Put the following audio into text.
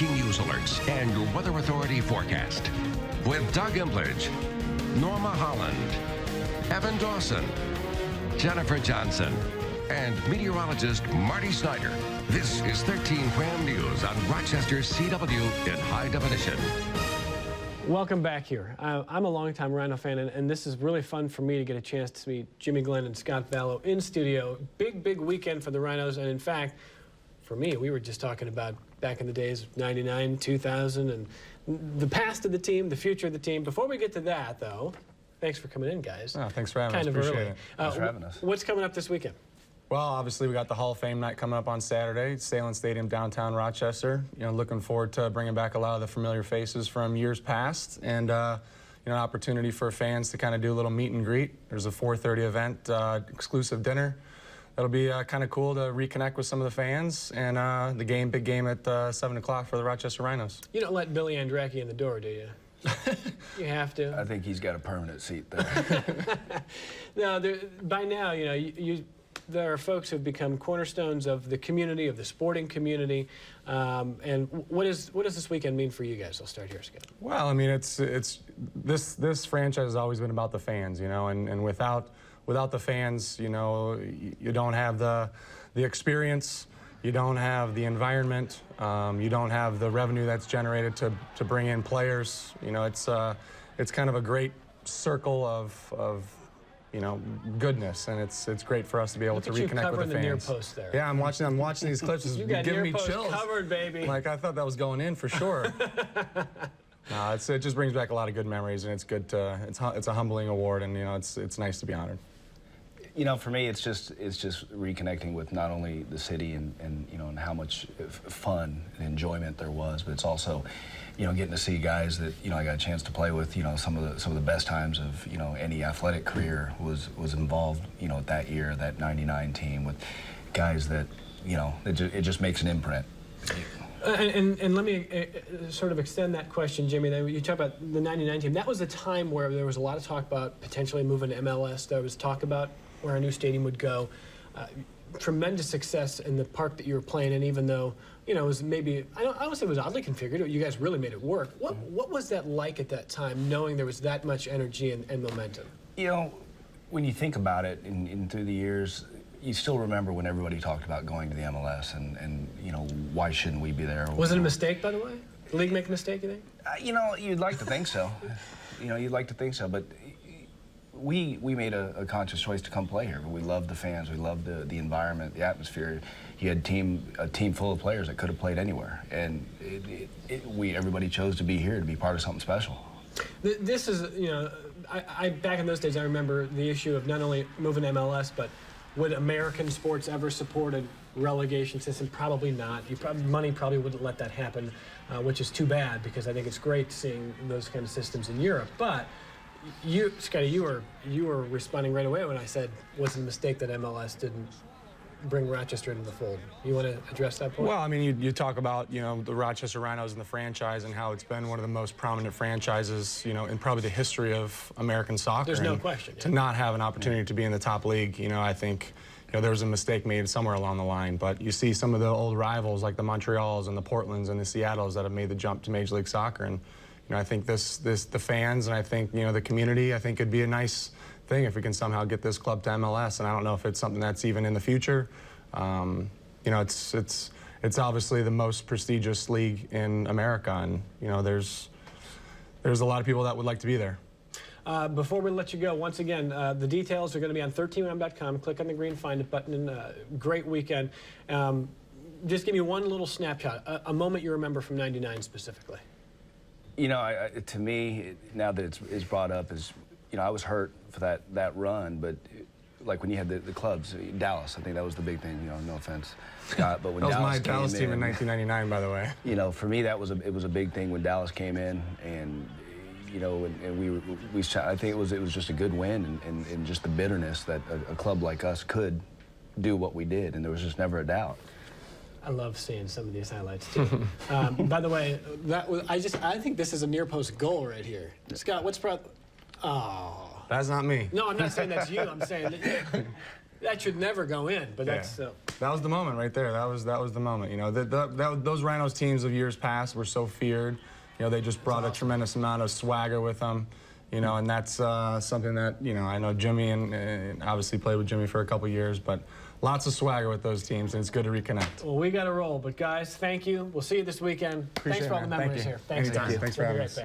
breaking news alerts and your Weather Authority forecast. With Doug Imblage, Norma Holland, Evan Dawson, Jennifer Johnson, and meteorologist Marty Snyder. This is 13 Wham News on Rochester's CW in high definition. Welcome back here. I'm a longtime Rhino fan, and this is really fun for me to get a chance to meet Jimmy Glenn and Scott Vallow in studio. Big weekend for the Rhinos, and in fact, for me, we were just talking about back in the days of 99, 2000, and the past of the team, the future of the team. Before we get to that, though, thanks for coming in, guys. Oh, thanks for having us. Appreciate early. It. Thanks for having us. What's coming up this weekend? Well, obviously, we got the Hall of Fame night coming up on Saturday, Salem Stadium, downtown Rochester. You know, looking forward to bringing back a lot of the familiar faces from years past, and you know, an opportunity for fans to kind of do a little meet and greet. There's a 4:30 event, exclusive dinner. That'll be kind of cool to reconnect with some of the fans, and the big game at 7 o'clock for the Rochester Rhinos. You don't let Billy Andracki in the door, do you? You have to. I think he's got a permanent seat there. No, by now, you know, there are folks who've become cornerstones of the community, of the sporting community. And what does this weekend mean for you guys? I'll start here, Scott. Well, I mean, this franchise has always been about the fans, you know, and without the fans, you know, you don't have the experience, you don't have the environment, you don't have the revenue that's generated to bring in players. You know, it's kind of a great circle of you know, goodness, and it's great for us to be able to reconnect with the fans. The near post there. Yeah, I'm watching these clips. It's giving me chills. Covered, baby. Like, I thought that was going in for sure. No, it just brings back a lot of good memories, and it's good to it's a humbling award, and you know, it's nice to be honored. You know, for me, it's just reconnecting with not only the city and you know, and how much fun and enjoyment there was, but it's also, you know, getting to see guys that, you know, I got a chance to play with. You know, some of the best times of, you know, any athletic career was involved, you know, that year, that '99 team, with guys that, you know, it just makes an imprint. And let me sort of extend that question, Jimmy. You talk about the '99 team. That was a time where there was a lot of talk about potentially moving to MLS. There was talk about where a new stadium would go. Tremendous success in the park that you were playing in, even though, you know, it was maybe, I don't say it was oddly configured. You guys really made it work. What was that like at that time, knowing there was that much energy and momentum? You know, when you think about it, through the years, you still remember when everybody talked about going to the MLS and you know, why shouldn't we be there? Was it a mistake, by the way? The league make a mistake, you think? You know, you'd like to think so. You know, you'd like to think so, but we made a conscious choice to come play here. We loved the fans, we loved the environment, the atmosphere. You had a team full of players that could have played anywhere, and everybody chose to be here to be part of something special. This is, you know, back in those days, I remember the issue of not only moving to MLS, but would American sports ever support a relegation system? Probably not. Money probably wouldn't let that happen, which is too bad, because I think it's great seeing those kind of systems in Europe. But you, Scotty, you were responding right away when I said, was it a mistake that MLS didn't bring Rochester into the fold? You want to address that point? Well, I mean, you talk about, you know, the Rochester Rhinos and the franchise and how it's been one of the most prominent franchises, you know, in probably the history of American soccer. There's no question. To not have an opportunity to be in the top league, you know, I think, you know, there was a mistake made somewhere along the line. But you see some of the old rivals like the Montreals and the Portlands and the Seattles that have made the jump to Major League Soccer. And, you know, I think the fans, and I think, you know, the community, I think it'd be a nice thing if we can somehow get this club to MLS. And I don't know if it's something that's even in the future. You know, it's obviously the most prestigious league in America, and you know, there's a lot of people that would like to be there. Before we let you go, once again, the details are going to be on 13wham.com. Click on the green Find It button. And great weekend. Just give me one little snapshot, a moment you remember from '99 specifically. You know, to me, now that it's brought up, is, you know, I was hurt for that run, but like when you had the clubs, Dallas, I think that was the big thing. You know, no offense, Scott, but when that was Dallas my Dallas team in 1999, by the way. You know, for me, it was a big thing when Dallas came in, and you know, and we I think it was just a good win, and just the bitterness that a club like us could do what we did, and there was just never a doubt. I love seeing some of these highlights too. By the way, I think this is a near post goal right here. Scott, what's Oh. That's not me. No, I'm not saying that's you. I'm saying that should never go in, but that's... That was the moment right there. That was the moment. You know, those Rhinos teams of years past were so feared. You know, they just brought a tremendous amount of swagger with them. You know, and that's something that, you know, I know Jimmy and obviously played with Jimmy for a couple years, but lots of swagger with those teams, and it's good to reconnect. Well, we got to roll, but guys, thank you. We'll see you this weekend. Thanks for all the memories here. Thanks, Anytime. guys. Thanks for having us.